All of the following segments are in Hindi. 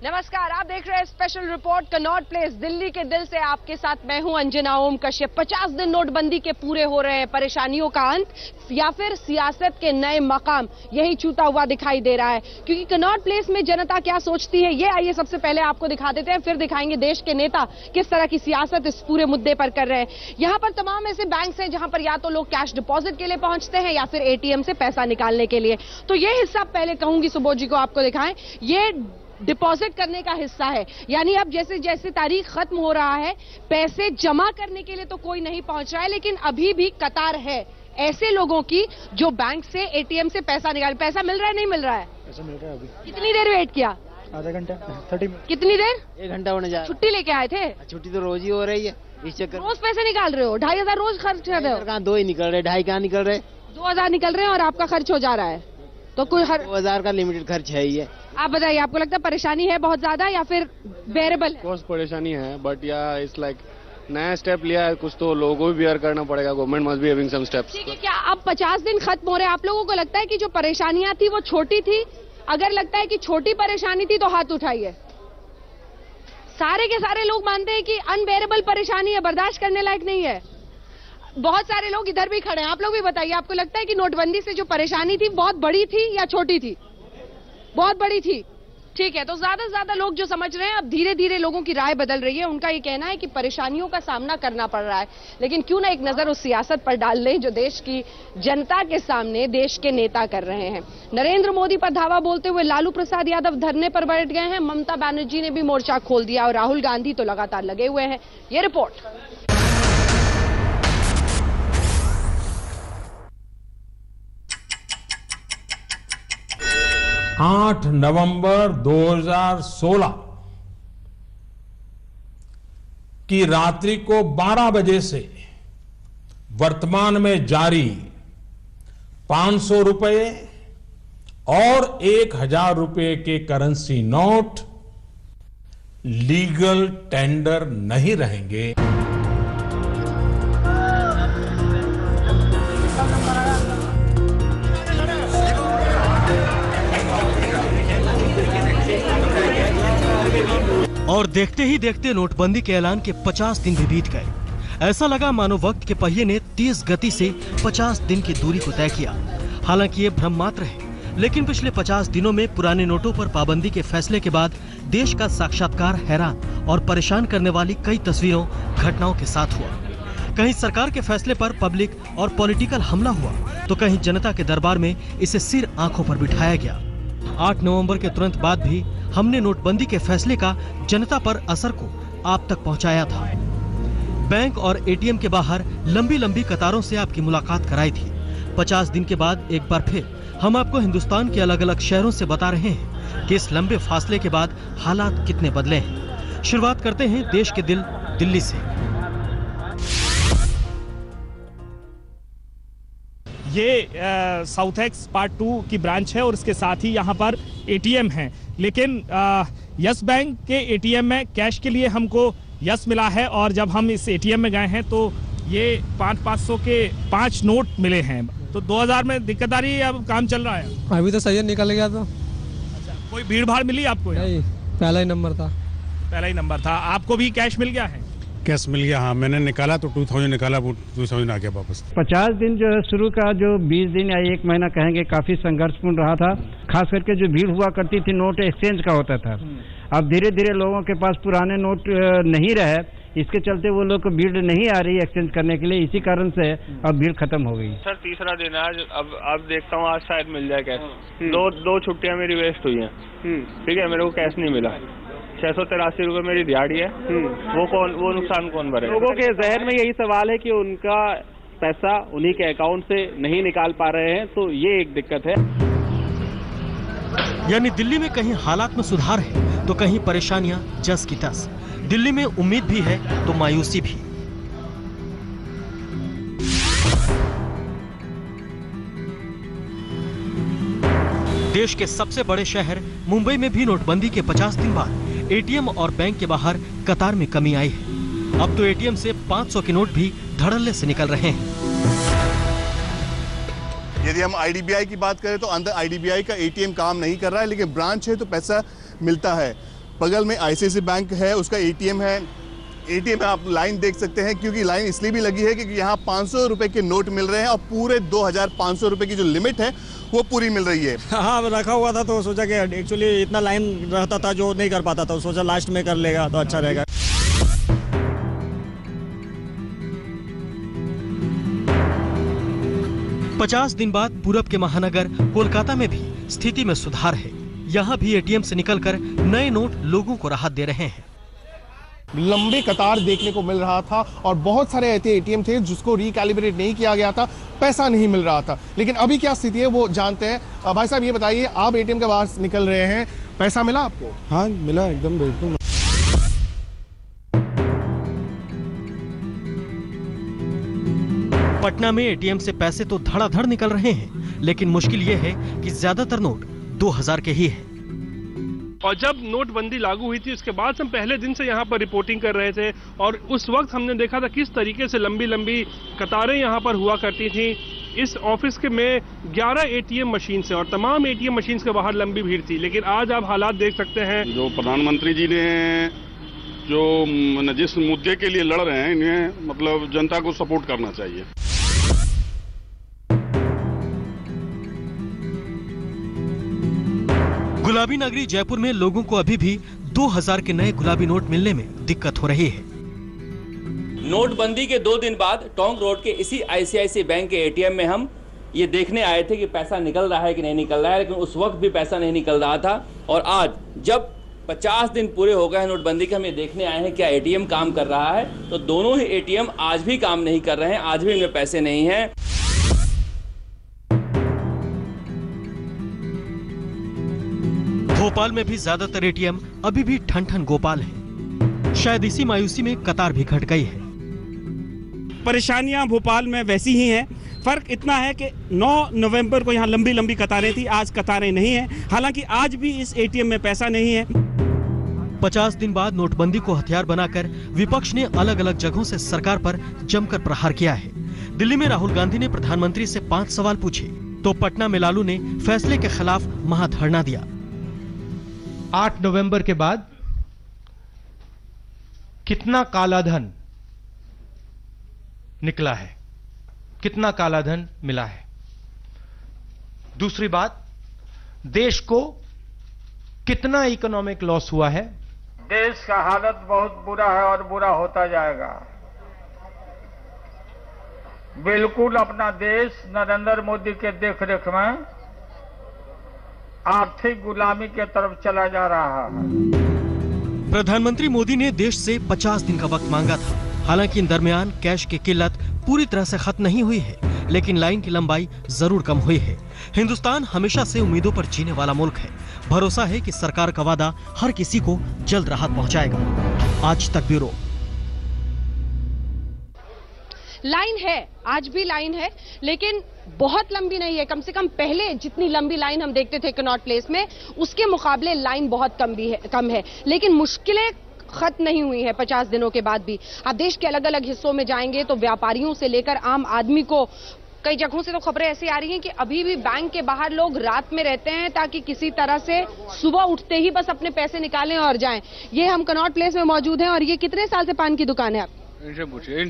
नमस्कार, आप देख रहे हैं special report Connaught place Delhi के दिल से। आपके साथ मैं हूं अंजना ओम कश्यप। 50 दिन नोटबंदी के पूरे हो रहे हैं। परेशानियों का अंत या फिर सियासत के नए मकाम, यही छूता हुआ दिखाई दे रहा है। क्योंकि कनॉट प्लेस में जनता क्या सोचती है, ये आइए सबसे पहले आपको दिखा देते हैं, फिर दिखाएंगे देश के नेता किस तरह की सियासत इस पूरे मुद्दे पर कर रहे हैं। यहां पर तमाम ऐसे बैंक हैं जहां पर या तो लोग कैश डिपॉजिट के लिए पहुंचते हैं या फिर एटीएम से पैसा निकालने के लिए। तो ये हिस्सा पहले कहूंगी सुबोध जी को आपको दिखाएं, ये डिपॉजिट करने का हिस्सा है। यानी अब जैसे जैसे तारीख खत्म हो रहा है, पैसे जमा करने के लिए तो कोई नहीं पहुंच रहा है, लेकिन अभी भी कतार है ऐसे लोगों की जो बैंक से एटीएम से पैसा निकाल। पैसा मिल रहा है, नहीं मिल रहा है? पैसा मिल रहा है अभी। कितनी देर वेट किया? आधा घंटा 30 मिनट। कितनी देर? 1 घंटा होने जा रहा है। छुट्टी लेके आए थे? छुट्टी तो रोज ही हो रही है इस चक्कर। रोज पैसे निकाल रहे हो? 2500 रोज खर्च कर रहे हो? कहाँ 2 ही निकल रहे, 2.5 कहाँ निकल रहे? 2000 निकल रहे हैं और आपका खर्च हो जा रहा है। तो कोई 2000 का लिमिटेड खर्च है ही है। आप बताइए, आपको लगता है परेशानी है बहुत ज्यादा या फिर बेरेबल? कोर्स परेशानी है, बट या इट्स लाइक नया स्टेप लिया है कुछ, तो लोगों को भी बियर करना पड़ेगा। Government must be having some steps. ठीक है, क्या अब 50 दिन खत्म हो रहे हैं, आप लोगों को लगता है कि जो परेशानियां थी वो छोटी थी? अगर लगता है कि छोटी परेशानी थी तो हाथ उठाइए। सारे के सारे लोग मानते हैं कि अनबेरेबल परेशानी है, बर्दाश्त करने लायक नहीं है। बहुत सारे लोग इधर भी खड़े हैं, आप लोग भी बताइए, आपको लगता है कि नोटबंदी से जो परेशानी थी बहुत बड़ी थी या छोटी थी? बहुत बड़ी थी। ठीक है, तो ज्यादा से ज्यादा लोग जो समझ रहे हैं, अब धीरे धीरे लोगों की राय बदल रही है। उनका ये कहना है कि परेशानियों का सामना करना पड़ रहा है, लेकिन क्यों ना एक नजर उस सियासत पर डाल लें जो देश की जनता के सामने देश के नेता कर रहे हैं। नरेंद्र मोदी पर धावा बोलते हुए लालू प्रसाद यादव धरने पर बैठ गए हैं। ममता बनर्जी ने भी मोर्चा खोल दिया और राहुल गांधी तो लगातार लगे हुए हैं। ये रिपोर्ट। 8 नवंबर 2016 की रात्रि को 12 बजे से वर्तमान में जारी 500 रुपए और 1000 रुपए के करेंसी नोट लीगल टेंडर नहीं रहेंगे। और देखते ही देखते नोटबंदी के ऐलान के 50 दिन भी बीत गए। ऐसा लगा मानो वक्त के पहिए ने तेज गति से 50 दिन की दूरी को तय किया। हालांकि ये भ्रम मात्र है, लेकिन पिछले 50 दिनों में पुराने नोटों पर पाबंदी के फैसले के बाद देश का साक्षात्कार हैरान और परेशान करने वाली कई तस्वीरों, घटनाओं के साथ हुआ। कहीं सरकार के फैसले पर पब्लिक और पॉलिटिकल हमला हुआ, तो कहीं जनता के दरबार में इसे सिर आंखों पर बिठाया गया। 8 नवंबर के तुरंत बाद भी हमने नोटबंदी के फैसले का जनता पर असर को आप तक पहुंचाया था। बैंक और एटीएम के बाहर लंबी लंबी कतारों से आपकी मुलाकात कराई थी। 50 दिन के बाद एक बार फिर हम आपको हिंदुस्तान के अलग अलग शहरों से बता रहे हैं कि इस लंबे फासले के बाद हालात कितने बदले हैं। शुरुआत करते हैं देश के दिल दिल्ली से। ये साउथ एक्स पार्ट 2 की ब्रांच है और इसके साथ ही यहाँ पर एटीएम है। लेकिन यस बैंक के एटीएम में कैश के लिए हमको यस मिला है, और जब हम इस एटीएम में गए हैं तो ये 500 के 5 नोट मिले हैं। तो 2000 में दिक्कत आ रही है, अब काम चल रहा है? अभी तो सही निकल गया तो। अच्छा, कोई भीड़ भाड़ मिली आपको? नहीं, पहला ही नंबर था। पहला ही नंबर था। आपको भी कैश मिल गया है? कैश मिल गया, हाँ मैंने निकाला तो 2000 निकाला, 2000 आ गया वापस। 50 दिन जो है शुरू का जो 20 दिन या 1 महीना कहेंगे काफी संघर्षपूर्ण रहा था। खास करके जो भीड़ हुआ करती थी नोट एक्सचेंज का होता था। अब धीरे धीरे लोगों के पास पुराने नोट नहीं रहे, इसके चलते वो लोग को भीड़ नहीं आ रही एक्सचेंज करने के लिए। इसी कारण से अब भीड़ खत्म हो गई। सर तीसरा दिन है आज। अब देखता हूँ आज शायद मिल जाए कैश। दो छुट्टियाँ मेरी वेस्ट हुई हैं। ठीक है, मेरे को कैश नहीं मिला। 683 रुपए मेरी दिहाड़ी है। वो नुकसान कौन भरे? लोगों के जहन में यही सवाल है कि उनका पैसा उन्हीं के अकाउंट से नहीं निकाल पा रहे हैं, तो ये एक दिक्कत है। यानी दिल्ली में कहीं हालात में सुधार है तो कहीं परेशानियां जस की तस। दिल्ली में उम्मीद भी है तो मायूसी भी। देश के सबसे बड़े शहर मुंबई में भी नोटबंदी के 50 दिन बाद एटीएम और बैंक के बाहर कतार में कमी आई है। अब तो एटीएम से 500 के नोट भी धड़ल्ले से निकल रहे हैं। यदि हम आईडीबीआई की बात करें तो अंदर आईडीबीआई का एटीएम काम नहीं कर रहा है, लेकिन ब्रांच है तो पैसा मिलता है। बगल में आईसीआईसीआई बैंक है, उसका एटीएम है। एटीएम में आप लाइन देख सकते हैं, क्योंकि लाइन इसलिए भी लगी है क्योंकि यहाँ 500 रुपए के नोट मिल रहे हैं और पूरे 2500 रुपए की जो लिमिट है वो पूरी मिल रही है। हाँ, रखा हुआ था तो सोचा कि एक्चुअली इतना लाइन रहता था जो नहीं कर पाता था, सोचा लास्ट में कर लेगा तो अच्छा रहेगा। पचास दिन बाद पूरब के महानगर कोलकाता में भी स्थिति में सुधार है। यहाँ भी एटीएम से निकलकर नए नोट लोगों को राहत दे रहे हैं। लंबे कतार देखने को मिल रहा था और बहुत सारे ऐसे एटीएम थे जिसको रिकैलिब्रेट नहीं किया गया था, पैसा नहीं मिल रहा था। लेकिन अभी क्या स्थिति है वो जानते हैं। भाई साहब ये बताइए, आप एटीएम के बाहर निकल रहे हैं, पैसा मिला आपको? हाँ मिला, एकदम बिल्कुल। पटना में एटीएम से पैसे तो धड़ाधड़ निकल रहे हैं, लेकिन मुश्किल ये है कि ज्यादातर नोट 2000 के ही है। और जब नोटबंदी लागू हुई थी उसके बाद हम पहले दिन से यहाँ पर रिपोर्टिंग कर रहे थे और उस वक्त हमने देखा था किस तरीके से लंबी लंबी कतारें यहाँ पर हुआ करती थी। इस ऑफिस के में 11 एटीएम मशीन से और तमाम एटीएम मशीन के बाहर लंबी भीड़ थी। लेकिन आज आप हालात देख सकते हैं। जो प्रधानमंत्री जी ने जो जिस मुद्दे के लिए लड़ रहे हैं, इन्हें मतलब जनता को सपोर्ट करना चाहिए। गुलाबी नगरी जयपुर में लोगों को अभी भी 2000 के नए गुलाबी नोट मिलने में दिक्कत हो रही है। नोटबंदी के 2 दिन बाद टोंक रोड के इसी आईसीआईसीआई बैंक के एटीएम में हम ये देखने आए थे कि पैसा निकल रहा है कि नहीं निकल रहा है, लेकिन उस वक्त भी पैसा नहीं निकल रहा था। और आज जब 50 दिन पूरे हो गए हैं नोटबंदी के, हम ये देखने आए हैं क्या एटीएम काम कर रहा है, तो दोनों ही एटीएम आज भी काम नहीं कर रहे हैं, आज भी इनमें पैसे नहीं हैं। भोपाल में भी ज्यादातर एटीएम अभी भी ठन ठन गोपाल है। शायद इसी मायूसी में कतार भी घट गई है। परेशानियां भोपाल में वैसी ही हैं। फर्क इतना है कि 9 नवंबर को यहाँ लंबी लंबी कतारें थी, आज कतारें नहीं हैं। हालांकि आज भी इस एटीएम में पैसा नहीं है। 50 दिन बाद नोटबंदी को हथियार बनाकर विपक्ष ने अलग अलग जगहों से सरकार पर जमकर प्रहार किया है। दिल्ली में राहुल गांधी ने प्रधानमंत्री से 5 सवाल पूछे, तो पटना में लालू ने फैसले के खिलाफ महाधरना दिया। 8 नवंबर के बाद कितना कालाधन निकला है, कितना कालाधन मिला है। दूसरी बात, देश को कितना इकोनॉमिक लॉस हुआ है। देश का हालत बहुत बुरा है और बुरा होता जाएगा। बिल्कुल अपना देश नरेंद्र मोदी के देखरेख में आर्थिक गुलामी के तरफ चला जा रहा है। प्रधानमंत्री मोदी ने देश से 50 दिन का वक्त मांगा था। हालांकि इन दरमियान कैश की किल्लत पूरी तरह से खत्म नहीं हुई है, लेकिन लाइन की लंबाई जरूर कम हुई है। हिंदुस्तान हमेशा से उम्मीदों पर जीने वाला मुल्क है। भरोसा है कि सरकार का वादा हर किसी को जल्द राहत पहुंचाएगा। आज तक ब्यूरो। लाइन है, आज भी लाइन है, लेकिन बहुत लंबी नहीं है। कम से कम पहले जितनी लंबी लाइन हम देखते थे कनॉट प्लेस में, उसके मुकाबले लाइन बहुत कम है। लेकिन मुश्किलें खत्म नहीं हुई है 50 दिनों के बाद भी। आप देश के अलग अलग हिस्सों में जाएंगे तो व्यापारियों से लेकर आम आदमी को, कई जगहों से तो खबरें ऐसी आ रही हैं कि अभी भी बैंक के बाहर लोग रात में रहते हैं ताकि किसी तरह से सुबह उठते ही बस अपने पैसे निकालें और जाएं। ये हम कनॉट प्लेस में मौजूद हैं। और ये कितने साल से पान की दुकान है आपकी? इनसे पूछिए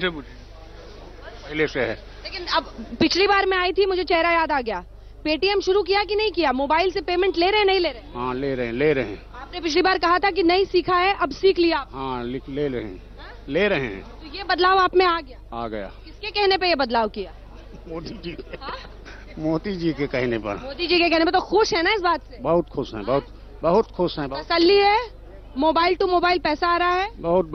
पहले से है। लेकिन अब पिछली बार मैं आई थी, मुझे चेहरा याद आ गया। पेटीएम शुरू किया कि नहीं किया? मोबाइल से पेमेंट ले रहे हैं नहीं ले रहे? हाँ ले रहे हैं। आपने पिछली बार कहा था कि नहीं सीखा है, अब सीख लिया। हाँ ले रहे हैं। तो ये बदलाव आप में आ गया? किसके कहने पे ये बदलाव किया? मोदी जी के कहने पर। मोदी जी के कहने पर। तो खुश है ना इस बात से? बहुत खुश हैं, बहुत खुश हैं। तसल्ली है, मोबाइल टू मोबाइल पैसा आ रहा है। बहुत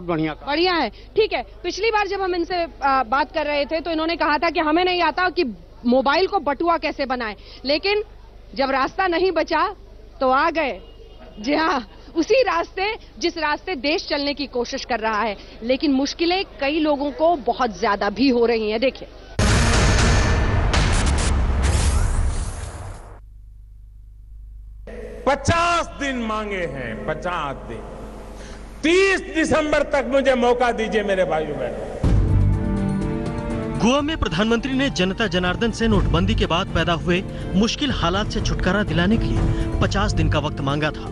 बढ़िया है। ठीक है, पिछली बार जब हम इनसे बात कर रहे थे तो इन्होंने कहा था कि हमें नहीं आता कि मोबाइल को बटुआ कैसे बनाएं, लेकिन जब रास्ता नहीं बचा तो आ गए। जी हाँ, उसी रास्ते जिस रास्ते देश चलने की कोशिश कर रहा है। लेकिन मुश्किलें कई लोगों को बहुत ज्यादा भी हो रही हैं। देखिए, पचास दिन मांगे हैं, 50 दिन। 30 दिसंबर तक मुझे मौका दीजिए मेरे भाइयों बहनों। गोवा में प्रधानमंत्री ने जनता जनार्दन से नोटबंदी के बाद पैदा हुए मुश्किल हालात से छुटकारा दिलाने के लिए 50 दिन का वक्त मांगा था।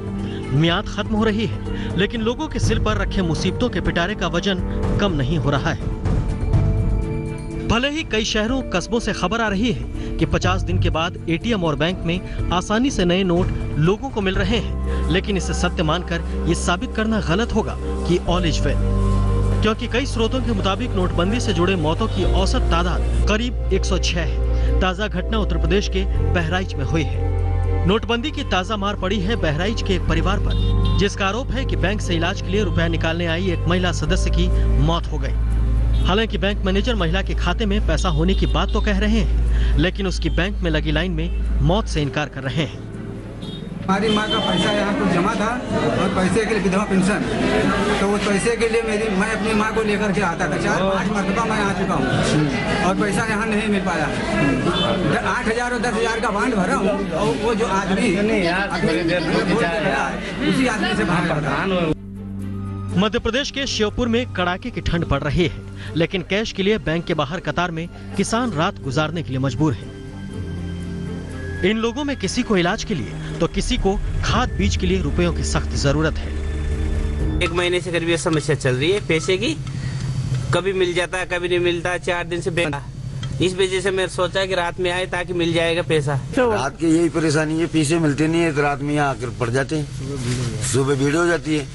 मियाद खत्म हो रही है, लेकिन लोगों के सिर पर रखे मुसीबतों के पिटारे का वजन कम नहीं हो रहा है। भले ही कई शहरों कस्बों से खबर आ रही है कि 50 दिन के बाद एटीएम और बैंक में आसानी से नए नोट लोगों को मिल रहे हैं, लेकिन इसे सत्य मानकर ये साबित करना गलत होगा कि ऑल इज वेल, क्योंकि कई स्रोतों के मुताबिक नोटबंदी से जुड़े मौतों की औसत तादाद करीब 106 है। ताजा घटना उत्तर प्रदेश के बहराइच में हुई है। नोटबंदी की ताजा मार पड़ी है बहराइच के एक परिवार पर, जिसका आरोप है कि बैंक से इलाज के लिए रुपया निकालने आई एक महिला सदस्य की मौत हो गई। हालांकि बैंक मैनेजर महिला के खाते में पैसा होने की बात तो कह रहे हैं, लेकिन उसकी बैंक में लगी लाइन में मौत से इनकार कर रहे हैं। हमारी माँ का पैसा यहाँ पर जमा था और पैसे के लिए विधवा पेंशन, तो उस पैसे के लिए मैं अपनी माँ को लेकर के आता था। 4-5 मरतबा मैं आ चुका हूँ और पैसा यहाँ नहीं मिल पाया। 8,000 और 10,000 का बांड भरा हूँ और वो जो आदमी उसी आदमी से बाहर पड़ा। मध्य प्रदेश के श्योपुर में कड़ाके की ठंड पड़ रही है, लेकिन कैश के लिए बैंक के बाहर कतार में किसान रात गुजारने के लिए मजबूर है। इन लोगों में किसी को इलाज के लिए तो किसी को खाद बीज के लिए रुपयों की सख्त जरूरत है। 1 महीने से करीब ये समस्या चल रही है पैसे की, कभी मिल जाता है कभी नहीं मिलता। 4 दिन से इस वजह से मैं सोचा कि रात में आए ताकि मिल जाएगा पैसा। रात की यही परेशानी है, पैसे मिलते नहीं है तो रात में यहाँ आकर पड़ जाते हैं। सुबह भीड़ हो जाती है,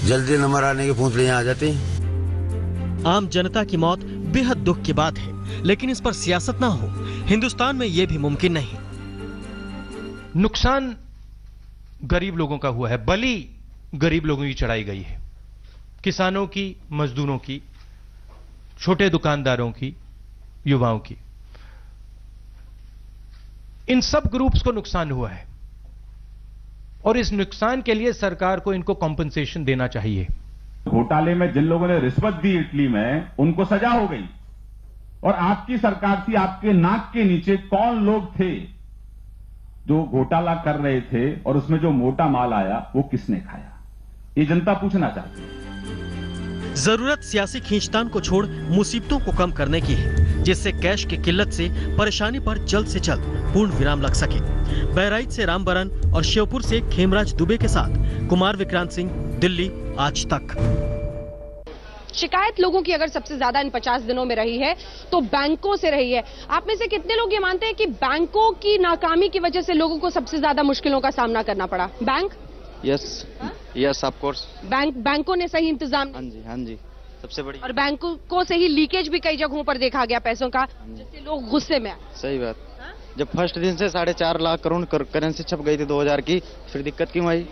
जल्दी नंबर आने के फोन पे यहाँ आ जाते हैं। आम जनता की मौत बेहद दुख की बात है, लेकिन इस पर सियासत ना हो, हिंदुस्तान में ये भी मुमकिन नहीं। नुकसान गरीब लोगों का हुआ है, बलि गरीब लोगों की चढ़ाई गई है। किसानों की, मजदूरों की, छोटे दुकानदारों की, युवाओं की, इन सब ग्रुप्स को नुकसान हुआ है और इस नुकसान के लिए सरकार को इनको कॉम्पनसेशन देना चाहिए। घोटाले में जिन लोगों ने रिश्वत दी इटली में, उनको सजा हो गई। और आपकी सरकार थी, आपके नाक के नीचे कौन लोग थे जो घोटाला कर रहे थे और उसमें जो मोटा माल आया वो किसने खाया? ये जनता पूछना चाहती है। जरूरत सियासी खींचतान को छोड़ मुसीबतों को कम करने की है, जिससे कैश की किल्लत से परेशानी पर जल्द से जल्द पूर्ण विराम लग सके। बहराइच से रामबरन और श्योपुर से खेमराज दुबे के साथ कुमार विक्रांत सिंह, दिल्ली आज तक। शिकायत लोगों की अगर सबसे ज्यादा इन 50 दिनों में रही है तो बैंकों से रही है। आप में से कितने लोग ये मानते हैं कि बैंकों की नाकामी की वजह से लोगों को सबसे ज्यादा मुश्किलों का सामना करना पड़ा? बैंक? Yes of course. बैंकों ने सही इंतजाम? हाँ जी सबसे बड़ी। और बैंकों से ही लीकेज भी कई जगहों पर देखा गया पैसों का, जिससे लोग गुस्से में आए। सही बात। जब फर्स्ट दिन से 4.5 लाख करोड़ करेंसी छप गई थी 2000 की, फिर दिक्कत क्यों आई?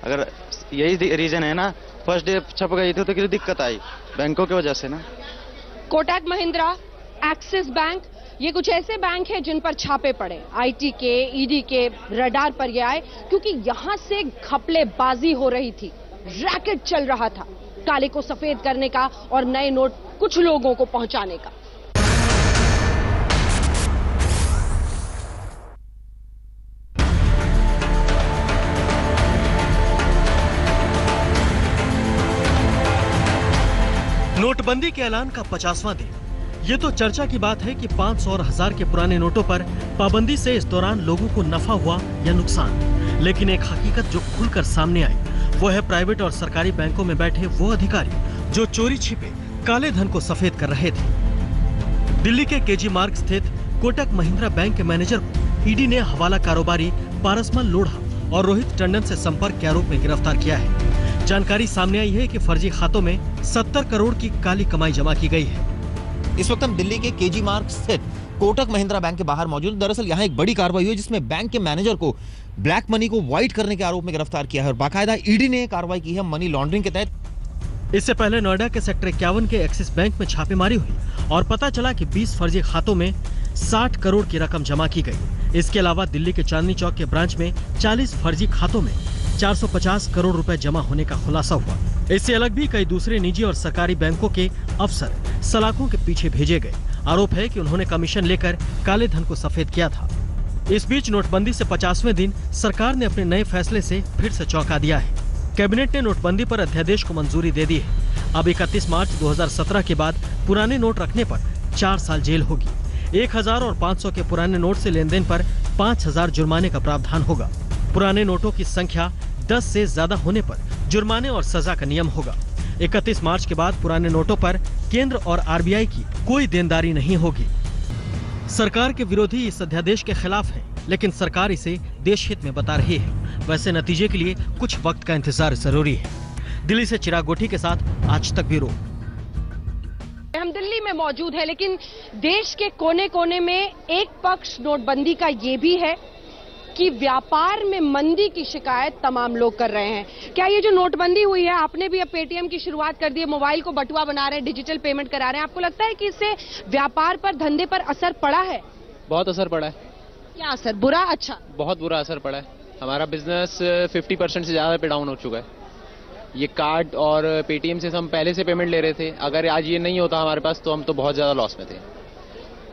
अगर यही रीजन है ना, फर्स्ट डे छप गई थी तो कितनी दिक्कत आई? बैंकों की वजह से ना। कोटक महिंद्रा, एक्सिस बैंक, ये कुछ ऐसे बैंक हैं जिन पर छापे पड़े। आईटी के, ईडी के रडार पर ये आए क्योंकि यहां से घपलेबाजी हो रही थी, रैकेट चल रहा था काले को सफेद करने का और नए नोट कुछ लोगों को पहुंचाने का। नोटबंदी के ऐलान का 50वां दिन। ये तो चर्चा की बात है कि 500 और 1000 के पुराने नोटों पर पाबंदी से इस दौरान लोगों को नफा हुआ या नुकसान। लेकिन एक हकीकत जो खुलकर सामने आई वो है प्राइवेट और सरकारी बैंकों में बैठे वो अधिकारी जो चोरी छिपे काले धन को सफेद कर रहे थे। दिल्ली के केजी मार्ग स्थित कोटक महिंद्रा बैंक के मैनेजर को ईडी ने हवाला कारोबारी पारसमल लोढ़ा और रोहित टंडन से संपर्क के आरोप में गिरफ्तार किया है। जानकारी सामने आई है कि फर्जी खातों में 70 करोड़ की काली कमाई जमा की गई है। इस वक्त हम दिल्ली के केजी मार्ग स्थित कोटक महिंद्रा बैंक के बाहर मौजूद। दरअसल यहाँ एक बड़ी कार्रवाई हुई जिसमें बैंक के मैनेजर को ब्लैक मनी को व्हाइट करने के आरोप में गिरफ्तार किया है और बाकायदा ईडी ने कार्रवाई की है मनी लॉन्ड्रिंग के तहत। इससे पहले नोएडा के सेक्टर 51 के एक्सिस बैंक में छापेमारी हुई और पता चला कि 20 फर्जी खातों में 60 करोड़ की रकम जमा की गई। इसके अलावा दिल्ली के चांदनी चौक के ब्रांच में 40 फर्जी खातों में 450 करोड़ रुपए जमा होने का खुलासा हुआ। इससे अलग भी कई दूसरे निजी और सरकारी बैंकों के अफसर सलाखों के पीछे भेजे गए। आरोप है कि उन्होंने कमीशन लेकर काले धन को सफेद किया था। इस बीच नोटबंदी से 50वें दिन सरकार ने अपने नए फैसले से फिर से चौंका दिया है। कैबिनेट ने नोटबंदी पर अध्यादेश को मंजूरी दे दी है। अब 31 मार्च 2017 के बाद पुराने नोट रखने पर 4 साल जेल होगी। 1000 और 500 के पुराने नोट से लेन देन पर 5000 जुर्माने का प्रावधान होगा। पुराने नोटों की संख्या 10 से ज्यादा होने पर जुर्माने और सजा का नियम होगा। 31 मार्च के बाद पुराने नोटों पर केंद्र और आरबीआई की कोई देनदारी नहीं होगी। सरकार के विरोधी इस अध्यादेश के खिलाफ हैं, लेकिन सरकार इसे देश हित में बता रही है। वैसे नतीजे के लिए कुछ वक्त का इंतजार जरूरी है। दिल्ली से चिराग गोठी के साथ आज तक ब्यूरो। हम दिल्ली में मौजूद है, लेकिन देश के कोने कोने में एक पक्ष नोटबंदी का ये भी है कि व्यापार में मंदी की शिकायत तमाम लोग कर रहे हैं। क्या ये जो नोटबंदी हुई है, आपने भी अब पेटीएम की शुरुआत कर दी है, मोबाइल को बटुआ बना रहे हैं, डिजिटल पेमेंट करा रहे हैं, आपको लगता है कि इससे व्यापार पर, धंधे पर असर पड़ा है? बहुत असर पड़ा है। क्या असर? बुरा, अच्छा? बहुत बुरा असर पड़ा है। हमारा बिजनेस 50% से ज्यादा पे डाउन हो चुका है। ये कार्ड और पेटीएम से हम पहले से पेमेंट ले रहे थे, अगर आज ये नहीं होता हमारे पास तो हम तो बहुत ज्यादा लॉस में थे।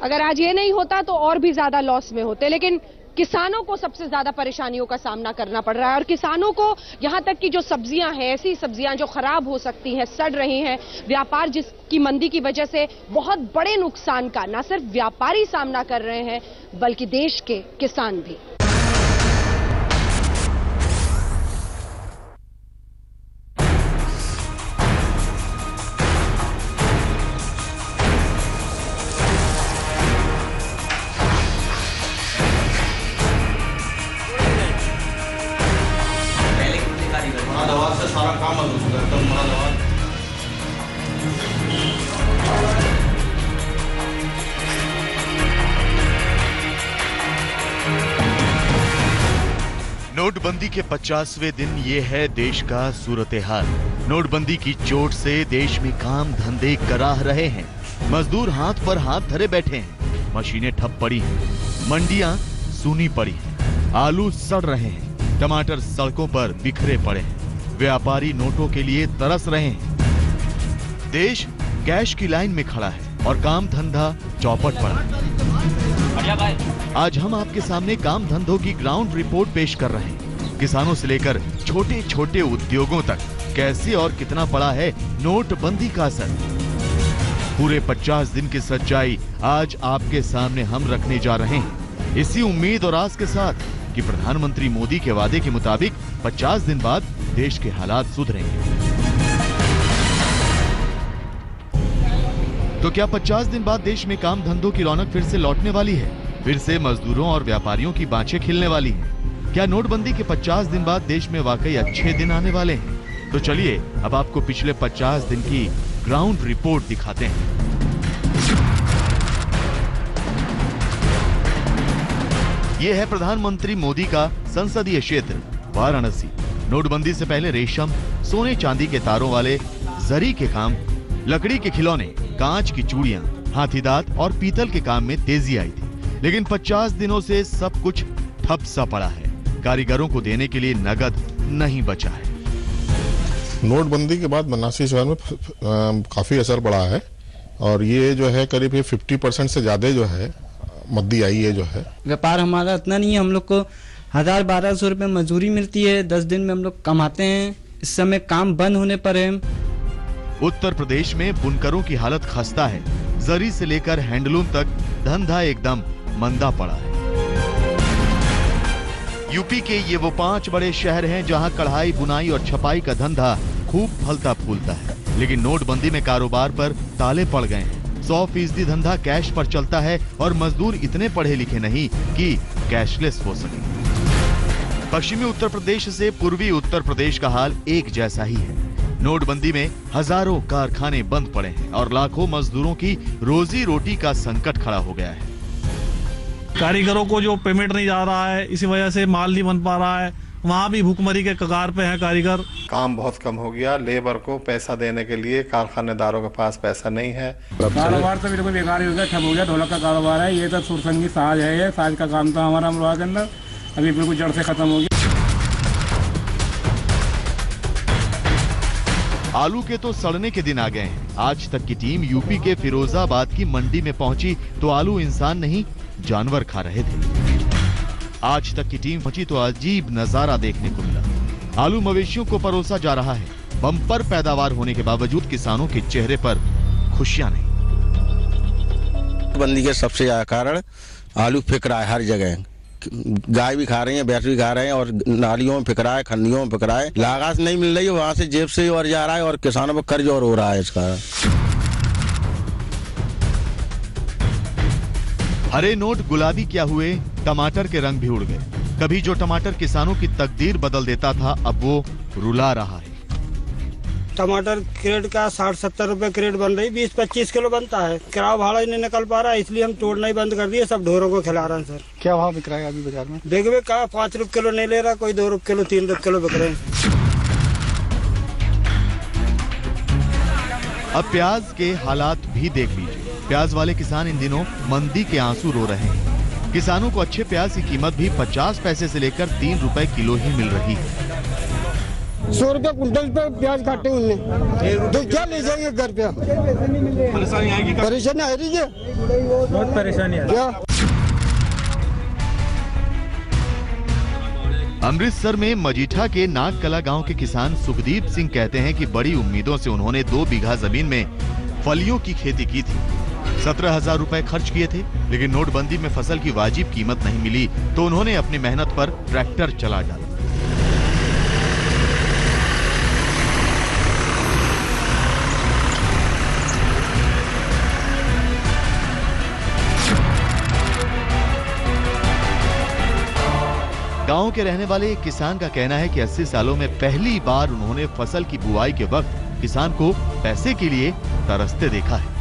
अगर आज ये नहीं होता तो और भी ज्यादा लॉस में होते। लेकिन किसानों को सबसे ज्यादा परेशानियों का सामना करना पड़ रहा है, और किसानों को यहां तक कि जो सब्जियां हैं, ऐसी सब्जियां जो खराब हो सकती हैं, सड़ रही हैं, व्यापार जिसकी मंदी की वजह से बहुत बड़े नुकसान का न सिर्फ व्यापारी सामना कर रहे हैं बल्कि देश के किसान भी। सारा काम हो चुका है। नोटबंदी के 50वें दिन ये है देश का सूरत हाल। नोटबंदी की चोट से देश में काम धंधे कराह रहे हैं। मजदूर हाथ पर हाथ धरे बैठे हैं। मशीनें ठप पड़ी हैं। मंडियां सूनी पड़ी हैं। आलू सड़ रहे हैं। टमाटर सड़कों पर बिखरे पड़े हैं। व्यापारी नोटों के लिए तरस रहे हैं। देश कैश की लाइन में खड़ा है और काम धंधा चौपट पड़ा है। आज हम आपके सामने काम धंधों की ग्राउंड रिपोर्ट पेश कर रहे हैं। किसानों से लेकर छोटे छोटे उद्योगों तक कैसे और कितना पड़ा है नोटबंदी का असर। पूरे 50 दिन की सच्चाई आज आपके सामने हम रखने जा रहे हैं, इसी उम्मीद और आस के साथ कि प्रधानमंत्री मोदी के वादे के मुताबिक 50 दिन बाद देश के हालात सुधरेंगे। तो क्या 50 दिन बाद देश में काम धंधों की रौनक फिर से लौटने वाली है? फिर से मजदूरों और व्यापारियों की बाँछें खिलने वाली हैं? क्या नोटबंदी के 50 दिन बाद देश में वाकई अच्छे दिन आने वाले हैं? तो चलिए अब आपको पिछले 50 दिन की ग्राउंड रिपोर्ट दिखाते हैं। ये है प्रधानमंत्री मोदी का संसदीय क्षेत्र वाराणसी। नोटबंदी से पहले रेशम, सोने चांदी के तारों वाले जरी के काम, लकड़ी के खिलौने, कांच की चूड़ियां, हाथी दांत और पीतल के काम में तेजी आई थी। लेकिन 50 दिनों से सब कुछ ठप सा पड़ा है। कारीगरों को देने के लिए नगद नहीं बचा है। नोटबंदी के बाद बनारसी शहर में काफी असर पड़ा है और ये जो है करीब 50% से ज्यादा जो है मद्दी आई है। जो है व्यापार हमारा इतना नहीं है, हम लोग को 1000-1200 रुपये मजदूरी मिलती है, 10 दिन में हम लोग कमाते हैं। इस समय काम बंद होने पर है। उत्तर प्रदेश में बुनकरों की हालत खस्ता है। जरी से लेकर हैंडलूम तक धंधा एकदम मंदा पड़ा है। यूपी के ये वो 5 बड़े शहर हैं जहां कढ़ाई, बुनाई और छपाई का धंधा खूब फलता फूलता है। लेकिन नोटबंदी में कारोबार पर ताले पड़ गए हैं। 100% धंधा कैश पर चलता है और मजदूर इतने पढ़े लिखे नहीं कि कैशलेस हो सके। पश्चिमी उत्तर प्रदेश से पूर्वी उत्तर प्रदेश का हाल एक जैसा ही है। नोटबंदी में हजारों कारखाने बंद पड़े हैं और लाखों मजदूरों की रोजी रोटी का संकट खड़ा हो गया है। कारीगरों को जो पेमेंट नहीं जा रहा है, इसी वजह से माल नहीं बन पा रहा है। वहाँ भी भूखमरी के कगार पे हैं कारीगर। काम बहुत कम हो गया। लेबर को पैसा देने के लिए कारखानेदारों के पास पैसा नहीं है। कारोबार तो बिल्कुल बेकार हो गया, ठप हो गया। ढोलक का कारोबार है, ये तो सुरसंगी साज है। ये साज का काम था हमारा अमरोहा के अंदर, अभी बिल्कुल जड़ से खत्म हो गया। आलू के तो सड़ने के दिन आ गए हैं। आज तक की टीम यूपी के फिरोजाबाद की मंडी में पहुंची तो आलू इंसान नहीं जानवर खा रहे थे। आज तक की टीम पहुंची तो अजीब नजारा देखने को मिला। आलू मवेशियों को परोसा जा रहा है। बम्पर पैदावार होने के बावजूद किसानों के चेहरे पर खुशियां नहीं। बंदी के सबसे ज्यादा कारण आलू फेंक रहा है हर जगह। गाय भी खा रही है, भैंस भी खा रहे हैं, और नालियों में फिक रहा है, खंडियों में फिक रहा है, लागत नहीं मिल रही है, वहाँ से जेब से और जा रहा है, और किसानों पर कर्ज और हो रहा है इसका। हरे नोट गुलाबी क्या हुए, टमाटर के रंग भी उड़ गए। कभी जो टमाटर किसानों की तकदीर बदल देता था, अब वो रुला रहा है। टमाटर क्रेट का 60-70 रुपए क्रेट बन रही, 20-25 किलो बनता है। किराया भाड़ा ही नहीं निकल पा रहा है, इसलिए हम तोड़ना ही बंद कर दिए, सब ढोरों को खिला रहे हैं। सर क्या भाव बिक रहा है अभी बाजार में? बिक का 5 रुपए किलो नहीं ले रहा, कोई 2 रुपए किलो, 3 रुपए किलो बिक रहे हैं। अब प्याज के हालात भी देख लीजिए। प्याज वाले किसान इन दिनों मंदी के आंसू रो रहे हैं। किसानों को अच्छे प्याज की कीमत भी 50 पैसे से लेकर 3 रुपए किलो ही मिल रही है। 100 रुपए कुंटल पे प्याज काटे उनने, तो क्या ले जाएंगे घर पे? परेशानी आएगी, परेशानी आ रही है, बहुत परेशानी है क्या? अमृतसर में मजीठा के नागकला गांव के किसान सुखदीप सिंह कहते हैं कि बड़ी उम्मीदों से उन्होंने 2 बीघा जमीन में फलियों की खेती की थी। 17,000 रुपए खर्च किए थे, लेकिन नोटबंदी में फसल की वाजिब कीमत नहीं मिली, तो उन्होंने अपनी मेहनत पर ट्रैक्टर चला डाला। गांव के रहने वाले एक किसान का कहना है कि 80 सालों में पहली बार उन्होंने फसल की बुआई के वक्त किसान को पैसे के लिए तरसते देखा है।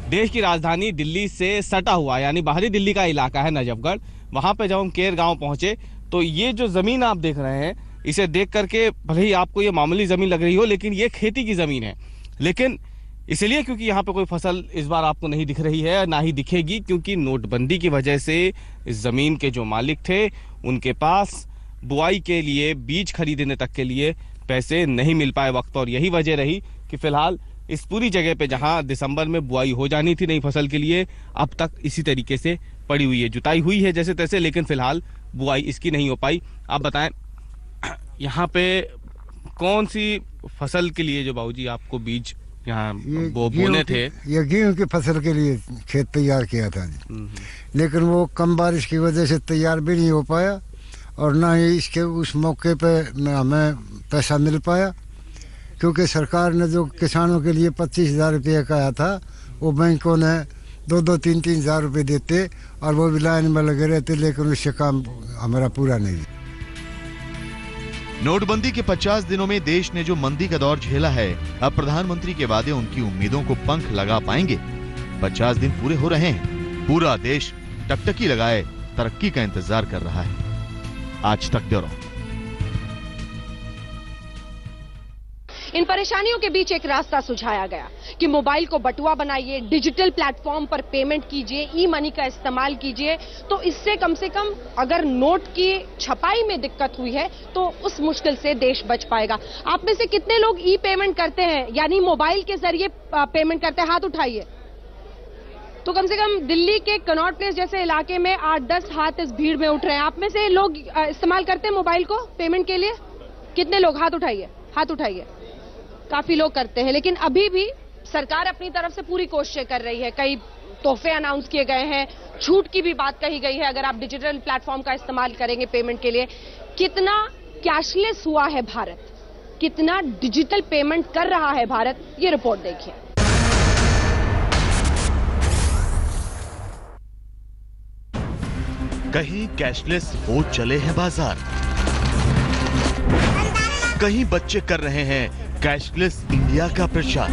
देश की राजधानी दिल्ली से सटा हुआ यानी बाहरी दिल्ली का इलाका है नजफगढ़। वहां पे जब हम केर गांव पहुंचे तो ये जो जमीन आप देख रहे हैं, इसे देख करके भले ही आपको ये मामूली जमीन लग रही हो, लेकिन ये खेती की जमीन है। लेकिन इसलिए क्योंकि यहाँ पे कोई फसल इस बार आपको नहीं दिख रही है, ना ही दिखेगी, क्योंकि नोटबंदी की वजह से इस जमीन के जो मालिक थे उनके पास बुआई के लिए, बीज खरीदने तक के लिए पैसे नहीं मिल पाए वक्त। और यही वजह रही कि फिलहाल इस पूरी जगह पे जहां दिसंबर में बुआई हो जानी थी नई फसल के लिए, अब तक इसी तरीके से पड़ी हुई है, जुताई हुई है जैसे तैसे, लेकिन फिलहाल बुआई इसकी नहीं हो पाई। आप बताएं यहाँ पे कौन सी फसल के लिए जो बाबूजी आपको बीज यहाँ बोने थे? ये गेहूं की फसल के लिए खेत तैयार किया था, लेकिन वो कम बारिश की वजह से तैयार भी नहीं हो पाया, और ना ही इसके उस मौके पे हमें पैसा मिल पाया, क्योंकि सरकार ने जो किसानों के लिए 25,000 रुपये कहा था, वो बैंकों ने 2-2, 3-3 हज़ार रुपये देते, और वो भी लाइन में लगे रहते, लेकिन उससे काम हमारा पूरा नहीं। नोटबंदी के 50 दिनों में देश ने जो मंदी का दौर झेला है, अब प्रधानमंत्री के वादे उनकी उम्मीदों को पंख लगा पाएंगे। 50 दिन पूरे हो रहे हैं, पूरा देश टकटकी लगाए तरक्की का इंतजार कर रहा है। आज तक ब्यूरो। इन परेशानियों के बीच एक रास्ता सुझाया गया कि मोबाइल को बटुआ बनाइए, डिजिटल प्लेटफॉर्म पर पेमेंट कीजिए, ई मनी का इस्तेमाल कीजिए, तो इससे कम से कम अगर नोट की छपाई में दिक्कत हुई है तो उस मुश्किल से देश बच पाएगा। आप में से कितने लोग ई पेमेंट करते हैं, यानी मोबाइल के जरिए पेमेंट करते हैं? हाथ उठाइए। तो कम से कम दिल्ली के कनॉट प्लेस जैसे इलाके में 8-10 हाथ इस भीड़ में उठ रहे हैं। आप में से लोग इस्तेमाल करते हैं मोबाइल को पेमेंट के लिए? कितने लोग? हाथ उठाइए, हाथ उठाइए। काफी लोग करते हैं, लेकिन अभी भी सरकार अपनी तरफ से पूरी कोशिशें कर रही है। कई तोहफे अनाउंस किए गए हैं, छूट की भी बात कही गई है अगर आप डिजिटल प्लेटफॉर्म का इस्तेमाल करेंगे पेमेंट के लिए। कितना कैशलेस हुआ है भारत, कितना डिजिटल पेमेंट कर रहा है भारत, ये रिपोर्ट देखिए। कहीं कैशलेस हो चले हैं बाजार, कहीं बच्चे कर रहे हैं कैशलेस इंडिया का प्रचार।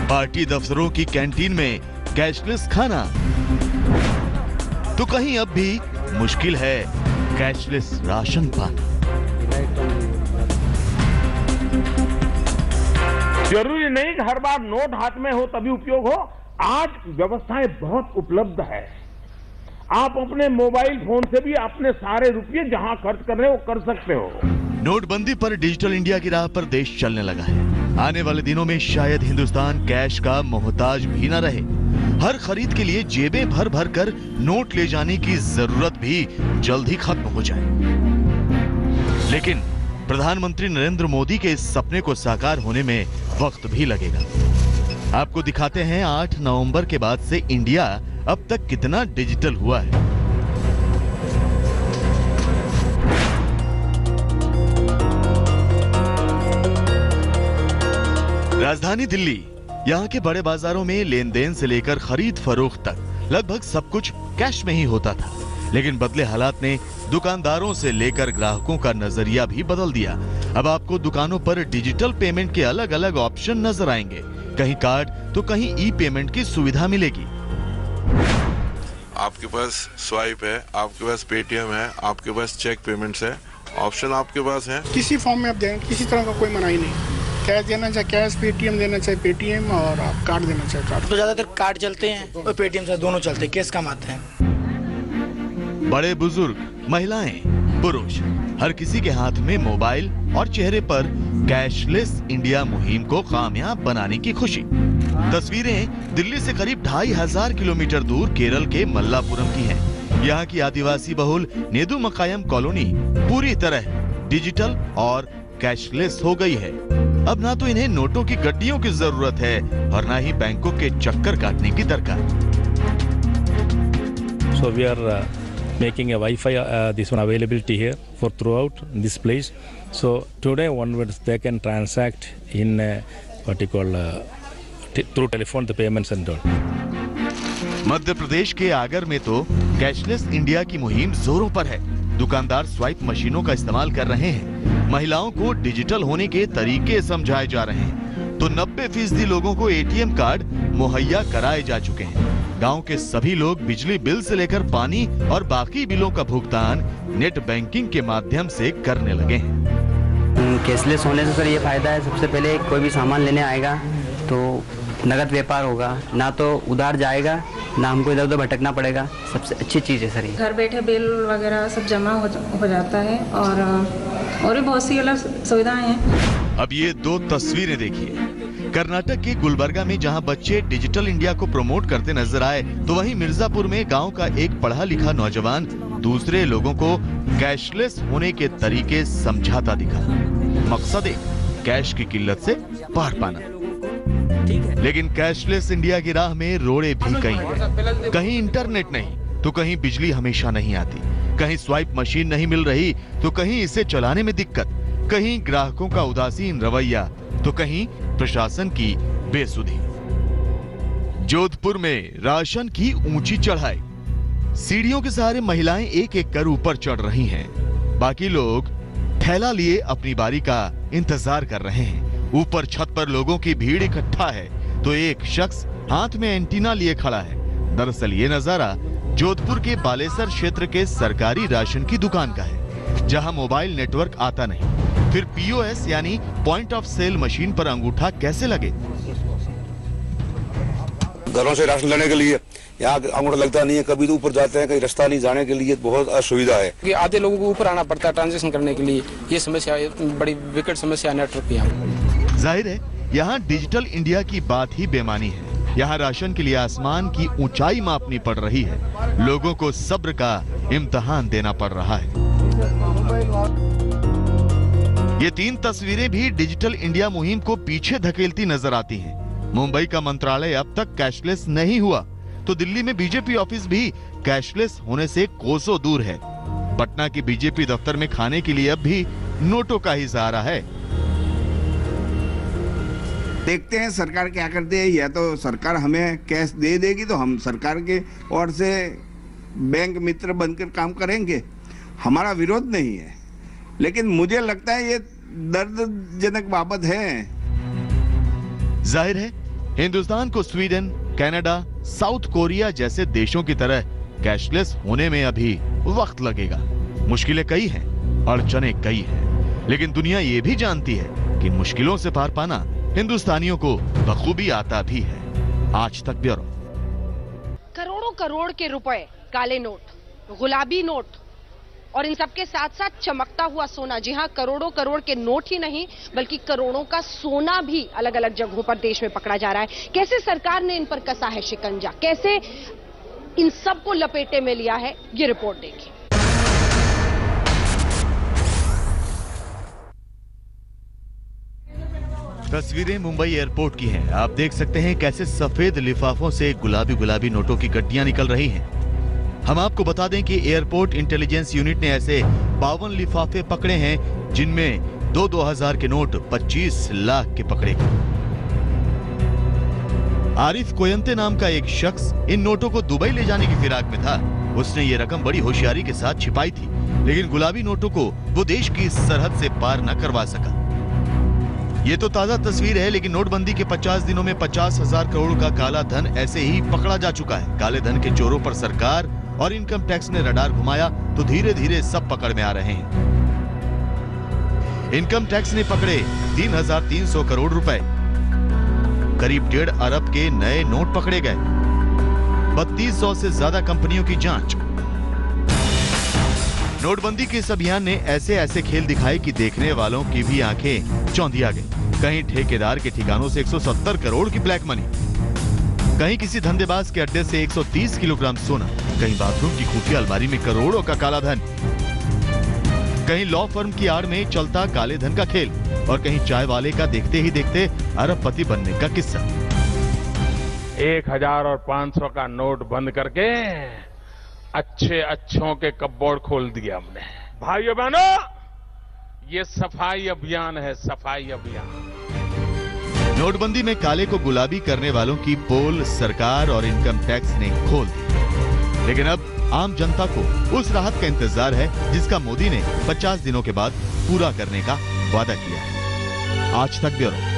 पार्टी दफ्तरों की कैंटीन में कैशलेस खाना, तो कहीं अब भी मुश्किल है कैशलेस राशन पाना। जरूरी नहीं कि हर बार नोट हाथ में हो तभी उपयोग हो। आज व्यवस्थाएं बहुत उपलब्ध है। आप अपने मोबाइल फोन से भी अपने सारे रुपये जहां खर्च कर रहे हो कर सकते हो। नोटबंदी पर डिजिटल इंडिया की राह पर देश चलने लगा है। आने वाले दिनों में शायद हिंदुस्तान कैश का मोहताज भी न रहे। हर खरीद के लिए जेबें भर भर कर नोट ले जाने की जरूरत भी जल्द ही खत्म हो जाए। लेकिन प्रधानमंत्री नरेंद्र मोदी के इस सपने को साकार होने में वक्त भी लगेगा। आपको दिखाते हैं 8 नवंबर के बाद से इंडिया अब तक कितना डिजिटल हुआ है। राजधानी दिल्ली, यहाँ के बड़े बाजारों में लेन देन से लेकर खरीद फरोख्त तक लगभग सब कुछ कैश में ही होता था, लेकिन बदले हालात ने दुकानदारों से लेकर ग्राहकों का नजरिया भी बदल दिया। अब आपको दुकानों पर डिजिटल पेमेंट के अलग अलग ऑप्शन नजर आएंगे। कहीं कार्ड तो कहीं ई पेमेंट की सुविधा मिलेगी। आपके पास स्वाइप है, आपके पास पेटीएम है, आपके पास चेक पेमेंट्स है, ऑप्शन आपके पास है। किसी फॉर्म में आप दें, किसी तरह का कोई मनाही नहीं। कैश देना चाहे कैश, पेटीएम देना चाहे पेटीएम, और आप कार्ड देना चाहे कार्ड। तो ज्यादातर कार्ड चलते हैं और पेटीएम से दोनों चलते हैं, कैश कम आते हैं। बड़े बुजुर्ग, महिलाएं, पुरुष, हर किसी के हाथ में मोबाइल और चेहरे पर कैशलेस इंडिया मुहिम को कामयाब बनाने की खुशी। तस्वीरें दिल्ली से करीब 2500 किलोमीटर दूर केरल के मल्लापुरम की हैं। यहाँ की आदिवासी बहुल नेदुमकायम कॉलोनी पूरी तरह डिजिटल और कैशलेस हो गई है। अब ना तो इन्हें नोटों की गड्डियों की जरूरत है और ना ही बैंकों के चक्कर काटने की दरकार। So we are making a Wi-Fi this one availability here for throughout this place. So today onwards they can transact in what you call through telephone the payments and all. Madhya Pradesh के आगर में तो कैशलेस इंडिया की मुहिम जोरों पर है। दुकानदार स्वाइप मशीनों का इस्तेमाल कर रहे हैं। महिलाओं को डिजिटल होने के तरीके समझाए जा रहे हैं। तो 90% लोगों को एटीएम कार्ड मुहैया कराए जा चुके हैं। गांव के सभी लोग बिजली बिल से लेकर पानी और बाकी बिलों का भुगतान नेट बैंकिंग के माध्यम से करने लगे हैं। कैशलेस होने से सर ये फायदा है, सबसे पहले कोई भी सामान लेने आएगा तो नगद व्यापार होगा, ना तो उधार जाएगा, ना हमको इधर उधर भटकना पड़ेगा। सबसे अच्छी चीज़ है सर ये। घर बैठे बिल वगैरह सब जमा हो जाता है और भी बहुत सी अलग सुविधाएं हैं। अब ये दो तस्वीरें देखिए। कर्नाटक के गुलबर्गा में जहां बच्चे डिजिटल इंडिया को प्रमोट करते नजर आए, तो वहीं मिर्जापुर में गांव का एक पढ़ा लिखा नौजवान दूसरे लोगों को कैशलेस होने के तरीके समझाता दिखा। मकसद एक कैश की किल्लत से पार पाना। लेकिन कैशलेस इंडिया की राह में रोड़े भी कई हैं। कहीं इंटरनेट नहीं तो कहीं बिजली हमेशा नहीं आती, कहीं स्वाइप मशीन नहीं मिल रही तो कहीं इसे चलाने में दिक्कत, कहीं ग्राहकों का उदासीन रवैया तो कहीं प्रशासन की बेसुधी। जोधपुर में राशन की ऊंची चढ़ाई, सीढ़ियों के सहारे महिलाएं एक एक कर ऊपर चढ़ रही हैं। बाकी लोग थैला लिए अपनी बारी का इंतजार कर रहे हैं। ऊपर छत पर लोगों की भीड़ इकट्ठा है तो एक शख्स हाथ में एंटीना लिए खड़ा है। दरअसल ये नजारा जोधपुर के बालेसर क्षेत्र के सरकारी राशन की दुकान का है, जहां मोबाइल नेटवर्क आता नहीं। फिर पीओएस यानी पॉइंट ऑफ सेल मशीन पर अंगूठा कैसे लगे? घरों से राशन लेने के लिए यहाँ अंगूठा लगता नहीं है, कभी तो ऊपर जाते हैं, कहीं रास्ता नहीं, जाने के लिए बहुत असुविधा है कि आधे लोगों को ऊपर आना पड़ता है ट्रांजेक्शन करने के लिए। ये समस्या बड़ी विकट समस्या है नेटवर्क की यहाँ। जाहिर है यहाँ डिजिटल इंडिया की बात ही बेमानी है। यहाँ राशन के लिए आसमान की ऊंचाई मापनी पड़ रही है। लोगों को सब्र का इम्तिहान देना पड़ रहा है। ये तीन तस्वीरें भी डिजिटल इंडिया मुहिम को पीछे धकेलती नजर आती हैं। मुंबई का मंत्रालय अब तक कैशलेस नहीं हुआ तो दिल्ली में बीजेपी ऑफिस भी कैशलेस होने से कोसों दूर है। पटना के बीजेपी दफ्तर में खाने के लिए अब भी नोटों का ही सहारा है। देखते हैं सरकार क्या करती है। या तो सरकार हमें कैश दे देगी तो हम सरकार के ओर से बैंक मित्र बनकर काम करेंगे, हमारा विरोध नहीं है, लेकिन मुझे लगता है ये दर्दजनक बाबत है। जाहिर है हिंदुस्तान को स्वीडन, कनाडा, साउथ कोरिया जैसे देशों की तरह कैशलेस होने में अभी वक्त लगेगा। मुश्किलें कई हैं, अड़चनें कई हैं, लेकिन दुनिया ये भी जानती है कि मुश्किलों से पार पाना हिंदुस्तानियों को बखूबी आता भी है। आज तक ब्यूरो। करोड़ों करोड़ के रुपए, काले नोट, गुलाबी नोट और इन सबके साथ साथ चमकता हुआ सोना। जी हां, करोड़ों करोड़ के नोट ही नहीं बल्कि करोड़ों का सोना भी अलग अलग जगहों पर देश में पकड़ा जा रहा है। कैसे सरकार ने इन पर कसा है शिकंजा, कैसे इन सबको लपेटे में लिया है, ये रिपोर्ट देखिए। तस्वीरें मुंबई एयरपोर्ट की हैं। आप देख सकते हैं कैसे सफेद लिफाफों से गुलाबी गुलाबी नोटों की गड्डियां निकल रही हैं। हम आपको बता दें कि एयरपोर्ट इंटेलिजेंस यूनिट ने ऐसे 52 लिफाफे पकड़े हैं जिनमें 2000 के नोट 25 लाख के पकड़े गए। आरिफ कोयंते नाम का एक शख्स इन नोटों को दुबई ले जाने की फिराक में था। उसने ये रकम बड़ी होशियारी के साथ छिपाई थी, लेकिन गुलाबी नोटों को वो देश की सरहद से पार न करवा सका। ये तो ताजा तस्वीर है, लेकिन नोटबंदी के 50 दिनों में 50,000 करोड़ का काला धन ऐसे ही पकड़ा जा चुका है। काले धन के चोरों पर सरकार और इनकम टैक्स ने रडार घुमाया तो धीरे धीरे सब पकड़ में आ रहे हैं। इनकम टैक्स ने पकड़े 3,300 करोड़ रुपए, करीब 1.5 अरब के नए नोट पकड़े गए, 3200 से ज्यादा कंपनियों की जांच। नोटबंदी के इस अभियान ने ऐसे ऐसे खेल दिखाए कि देखने वालों की भी आंखें चौंधिया गई। कहीं ठेकेदार के ठिकानों से 170 करोड़ की ब्लैक मनी, कहीं किसी धंधेबाज के अड्डे से 130 किलोग्राम सोना, कहीं बाथरूम की खुफिया अलमारी में करोड़ों का काला धन, कहीं लॉ फर्म की आड़ में चलता काले धन का खेल, और कहीं चाय वाले का देखते ही देखते अरबपति बनने का किस्सा। 1000 और 500 का नोट बंद करके अच्छों के कपबोर्ड खोल दिया हमने। भाइयों बहनों, ये सफाई अभियान है, सफाई अभियान। नोटबंदी में काले को गुलाबी करने वालों की पोल सरकार और इनकम टैक्स ने खोल दी, लेकिन अब आम जनता को उस राहत का इंतजार है जिसका मोदी ने 50 दिनों के बाद पूरा करने का वादा किया है। आज तक ब्यूरो।